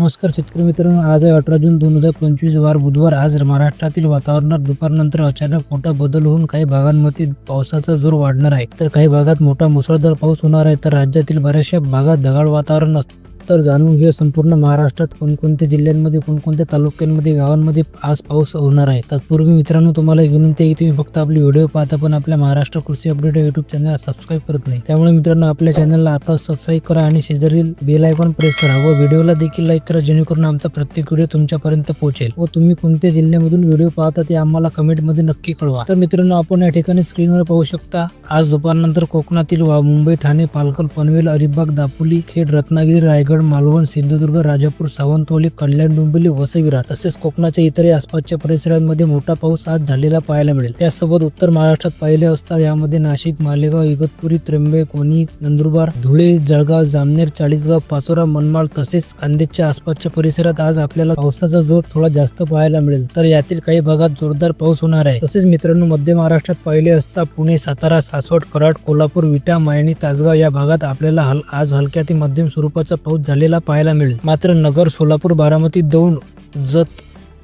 नमस्कार शेतकरी मित्रांनो, आज आहे 18 जून 2025 वार बुधवार। आज महाराष्ट्रातील वातावरणात दुपारनंतर अचानक मोठा बदल होऊन काही भागांमध्ये पावसाचा जोर वाढणार आहे, तर काही भागात मोठा मुसळधार पाऊस होणार आहे, तर राज्यातील बऱ्याचशा भागात ढगाळ वातावरण असते। तर जाणून घेऊया संपूर्ण महाराष्ट्रात कोणकोणत्या जिल्ह्यांमध्ये, कोणकोणत्या तालुक्यांमध्ये, गावांमध्ये आज पाऊस होणार आहे। तत्पूर्वी मित्रांनो, तुम्हाला एक विनंती आहे की तुम्ही फक्त आपली व्हिडिओ पाहता पण आपल्या महाराष्ट्र कृषी अपडेट युट्यूब चॅनलला सबस्क्राईब करत नाही। त्यामुळे मित्रांनो, आपल्या चॅनलला आता सबस्क्राईब करा आणि शेजारील बेल आयकॉन प्रेस करा व व्हिडिओला देखील लाईक करा, जेणेकरून आमचा प्रत्येक व्हिडिओ तुमच्यापर्यंत पोहोचेल व तुम्ही कोणत्या जिल्ह्यामधून व्हिडिओ पाहता ते आम्हाला कमेंटमध्ये नक्की कळवा। तर मित्रांनो, आपण या ठिकाणी स्क्रीनवर पाहू शकता, आज दुपारनंतर कोकणातील मुंबई, ठाणे, पालघर, पनवेल, अलिबाग, दापोली, खेड, रत्नागिरी, रायगड, मालवण, सिंधुदुर्ग, राजापूर, सावंतवाडी, कल्याण, डोंबिवली, वसई विरार तसेच कोकणाच्या इतर आसपासच्या परिसरांमध्ये मोठा पाऊस आज झालेला पाहायला मिळेल। त्यासोबत उत्तर महाराष्ट्रात पाहिले असता यामध्ये नाशिक, मालेगाव, इगतपुरी, त्र्यंबक, वणी, नंदुरबार, धुळे, जळगाव, जामनेर, चाळीसगाव, पाचोरा, मनमाड तसेच खान्देशच्या आसपासच्या परिसरात आज आपल्याला पावसाचा जोर थोडा जास्त पाहायला मिळेल, तर यातील काही भागात जोरदार पाऊस होणार आहे। तसेच मित्रांनो, मध्य महाराष्ट्रात पाहिले असता पुणे, सातारा, सासवड, कराड, कोल्हापूर, विटा, मायणी, तासगाव या भागात आपल्याला आज हलक्या ते मध्यम स्वरूपाचा पाऊस झालेला पाहायला मिळेल। मात्र नगर, सोलापूर, बारामती, दौंड, जत,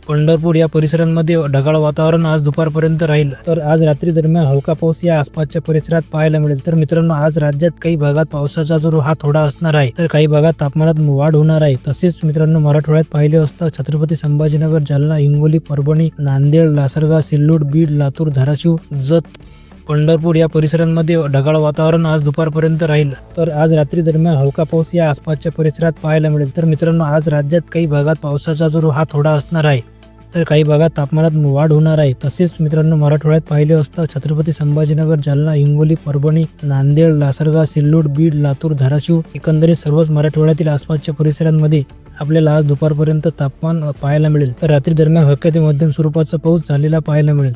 पंढरपूर या परिसरांमध्ये ढगाळ वातावरण आज दुपारपर्यंत राहील, तर आज रात्री दरम्यान हलका पाऊस या आसपासच्या परिसरात पाहायला मिळेल। तर मित्रांनो, आज राज्यात काही भागात पावसाचा जोर हा थोडा असणार आहे, तर काही भागात तापमानात वाढ होणार आहे। तसेच मित्रांनो, मराठवाड्यात पाहिले असता छत्रपती संभाजीनगर, जालना, हिंगोली, परभणी, नांदेड, लासलगाव, सिल्लोड, बीड, लातूर, धाराशिव, जत, पंढरपूर या परिसरांमध्ये ढगाळ वातावरण आज दुपारपर्यंत राहील, तर आज रात्री दरम्यान हलका पाऊस या आसपासच्या परिसरात पाहायला मिळेल। तर मित्रांनो, आज राज्यात काही भागात पावसाचा जोर हा थोडा असणार आहे, तर काही भागात तापमानात वाढ होणार आहे। तसेच मित्रांनो, मराठवाड्यात पाहिले असता छत्रपती संभाजीनगर, जालना, हिंगोली, परभणी, नांदेड, लासलगाव, सिल्लोड, बीड, लातूर, धाराशिव एकंदरीत सर्वच मराठवाड्यातील आसपासच्या परिसरांमध्ये आपल्याला आज दुपारपर्यंत तापमान पाहायला मिळेल, तर रात्री दरम्यान हलक्या ते मध्यम स्वरूपाचा पाऊस झालेला पाहायला मिळेल।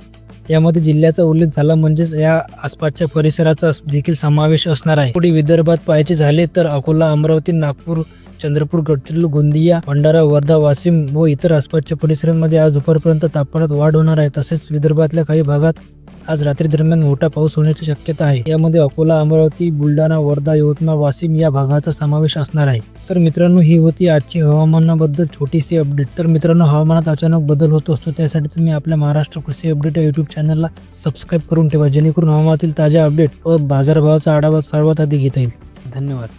यामध्ये जिल्ह्याचा उल्लेख झाला म्हणजेच या आसपासच्या परिसराचा देखील समावेश असणार आहे। पुढे विदर्भात पाहायचे झाले तर अकोला, अमरावती, नागपूर, चंद्रपूर, गडचिरोली, गोंदिया, भंडारा, वर्धा, वाशिम व इतर आसपासच्या परिसरांमध्ये आज दुपारपर्यंत तापमानात वाढ होणार आहे। तसेच विदर्भातल्या काही भागात आज रात्री दरम्यान मोठा पाऊस होण्याची शक्यता आहे। यामध्ये अकोला, अमरावती, बुलढाणा, वर्धा, यवतमाळ, वाशिम या भागाचा समावेश असणार आहे। तर मित्रांनो, ही होती आजची हवामानाबद्दल छोटीशी अपडेट। तर मित्रांनो, हवामानात अचानक बदल होत असतो, त्यासाठी तुम्ही आपल्या महाराष्ट्र कृषी अपडेट या युट्यूब चॅनलला सबस्क्राईब करून ठेवा, जेणेकरून हवामानातील ताज्या अपडेट व बाजारभावाचा आढावा सर्वात आधी घेता येईल। धन्यवाद।